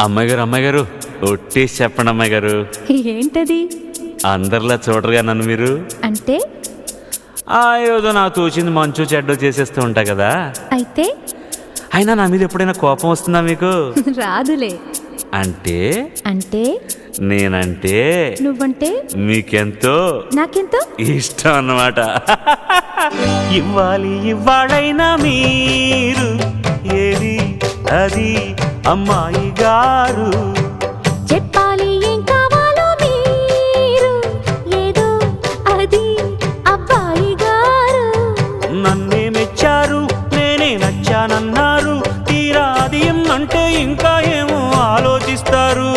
అమ్మాయి గారు ఒట్టేసి చెప్పండి అమ్మాయి గారు. ఏంటది? అందరిలా చూడరుగా నన్ను మీరు. అంటే ఏదో నాకు తోచింది మంచు చెడ్డో చేసేస్తూ ఉంటా కదా. అయితే అయినా నా మీద ఎప్పుడైనా కోపం వస్తుందా మీకు? రాదులే. అంటే అంటే నేనంటే నువ్వంటే మీకెంతో నాకెంతో ఇష్టం అన్నమాట. ఇవ్వాలైనా మీరు ఏది అది అమ్మాయి గారు. చెప్పాలి ఏం కావాలో మీరు ఏదో అది అబ్బాయి గారు. నన్నే మెచ్చారు, నేనే నచ్చానన్నారు. తీరా అది అంటే ఇంకా ఏమో ఆలోచిస్తారు.